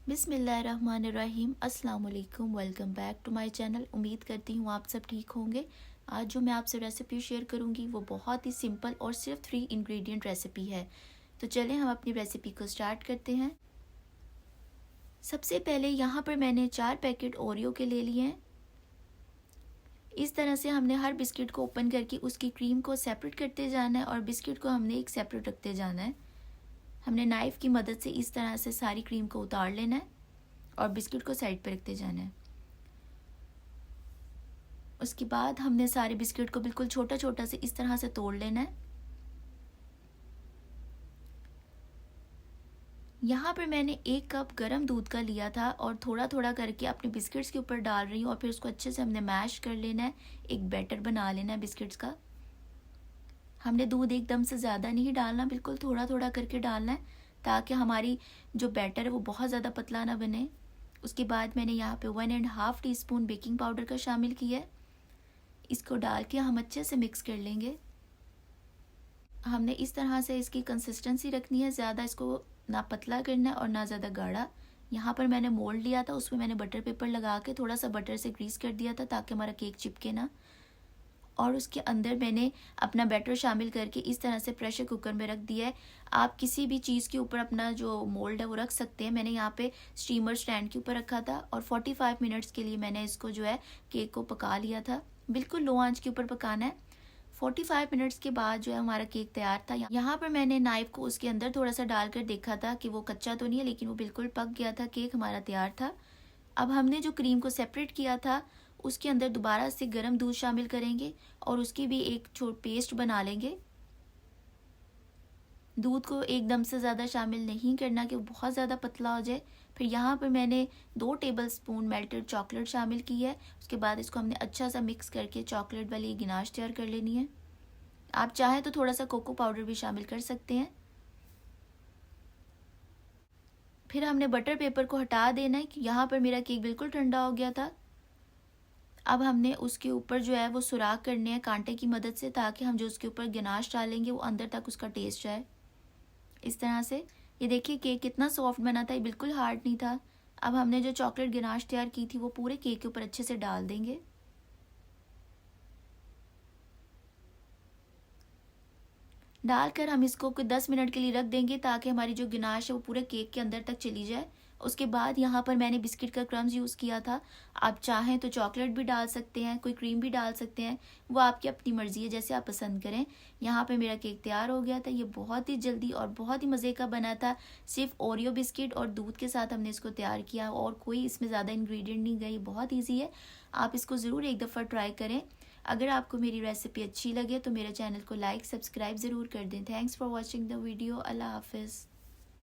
बिस्मिल्लाहिर्रहमानिर्रहीम। अस्सलाम वालेकुम। Welcome back to my channel. उम्मीद करती हूँ आप सब ठीक होंगे। आज जो मैं आपसे रेसिपी शेयर करूँगी वो बहुत ही सिंपल और सिर्फ 3 इंग्रेडिएंट रेसिपी है। तो चलें हम अपनी रेसिपी को स्टार्ट करते हैं। सबसे पहले यहाँ पर मैंने 4 पैकेट ओरियो के ले लिए हैं। इस तरह से हमने हर बिस्किट को ओपन करके उसकी क्रीम को सेपरेट करते जाना है और बिस्किट को हमने एक सेपरेट रखते जाना है। हमने नाइफ़ की मदद से इस तरह से सारी क्रीम को उतार लेना है और बिस्किट को साइड पर रखते जाना है। उसके बाद हमने सारे बिस्किट को बिल्कुल छोटा छोटा से इस तरह से तोड़ लेना है। यहाँ पर मैंने 1 कप गरम दूध का लिया था और थोड़ा थोड़ा करके अपने बिस्किट्स के ऊपर डाल रही हूँ और फिर उसको अच्छे से हमने मैश कर लेना है, एक बैटर बना लेना है बिस्किट्स का। हमने दूध एकदम से ज़्यादा नहीं डालना, बिल्कुल थोड़ा थोड़ा करके डालना है ताकि हमारी जो बैटर है वो बहुत ज़्यादा पतला ना बने। उसके बाद मैंने यहाँ पे 1.5 टीस्पून बेकिंग पाउडर का शामिल किया है। इसको डाल के हम अच्छे से मिक्स कर लेंगे। हमने इस तरह से इसकी कंसिस्टेंसी रखनी है, ज़्यादा इसको ना पतला करना है और ना ज़्यादा गाढ़ा। यहाँ पर मैंने मोल्ड लिया था, उसमें मैंने बटर पेपर लगा के थोड़ा सा बटर से ग्रीस कर दिया था ताकि हमारा केक चिपके ना। और उसके अंदर मैंने अपना बैटर शामिल करके इस तरह से प्रेशर कुकर में रख दिया है। आप किसी भी चीज़ के ऊपर अपना जो मोल्ड है वो रख सकते हैं। मैंने यहाँ पे स्टीमर स्टैंड के ऊपर रखा था और 45 मिनट्स के लिए मैंने इसको जो है केक को पका लिया था। बिल्कुल लो आंच के ऊपर पकाना है। 45 मिनट्स के बाद जो है हमारा केक तैयार था। यहाँ पर मैंने नाइफ को उसके अंदर थोड़ा सा डालकर देखा था कि वो कच्चा तो नहीं है, लेकिन वो बिल्कुल पक गया था। केक हमारा तैयार था। अब हमने जो क्रीम को सेपरेट किया था उसके अंदर दोबारा से गर्म दूध शामिल करेंगे और उसकी भी एक छोटी पेस्ट बना लेंगे। दूध को एकदम से ज़्यादा शामिल नहीं करना कि वो बहुत ज़्यादा पतला हो जाए। फिर यहाँ पर मैंने 2 टेबलस्पून मेल्टेड चॉकलेट शामिल की है। उसके बाद इसको हमने अच्छा सा मिक्स करके चॉकलेट वाली गिनाश तैयार कर लेनी है। आप चाहें तो थोड़ा सा कोको पाउडर भी शामिल कर सकते हैं। फिर हमने बटर पेपर को हटा देना है कि यहाँ पर मेरा केक बिल्कुल ठंडा हो गया था। अब हमने उसके ऊपर जो है वो सुराख करने हैं कांटे की मदद से ताकि हम जो उसके ऊपर गनाश डालेंगे वो अंदर तक उसका टेस्ट जाए। इस तरह से ये देखिए केक कितना सॉफ्ट बना था, ये बिल्कुल हार्ड नहीं था। अब हमने जो चॉकलेट गनाश तैयार की थी वो पूरे केक के ऊपर अच्छे से डाल देंगे। डालकर हम इसको कुछ 10 मिनट के लिए रख देंगे ताकि हमारी जो गनाश है वो पूरे केक के अंदर तक चली जाए। उसके बाद यहाँ पर मैंने बिस्किट का क्रम्स यूज़ किया था। आप चाहें तो चॉकलेट भी डाल सकते हैं, कोई क्रीम भी डाल सकते हैं, वो आपकी अपनी मर्ज़ी है, जैसे आप पसंद करें। यहाँ पे मेरा केक तैयार हो गया था। ये बहुत ही जल्दी और बहुत ही मज़े का बना था। सिर्फ ओरियो बिस्किट और दूध के साथ हमने इसको तैयार किया और कोई इसमें ज़्यादा इंग्रेडिएंट नहीं गई। बहुत ईजी है, आप इसको ज़रूर एक दफ़ा ट्राई करें। अगर आपको मेरी रेसिपी अच्छी लगे तो मेरे चैनल को लाइक सब्सक्राइब ज़रूर कर दें। Thanks for watching the video. अल्लाह हाफिज़।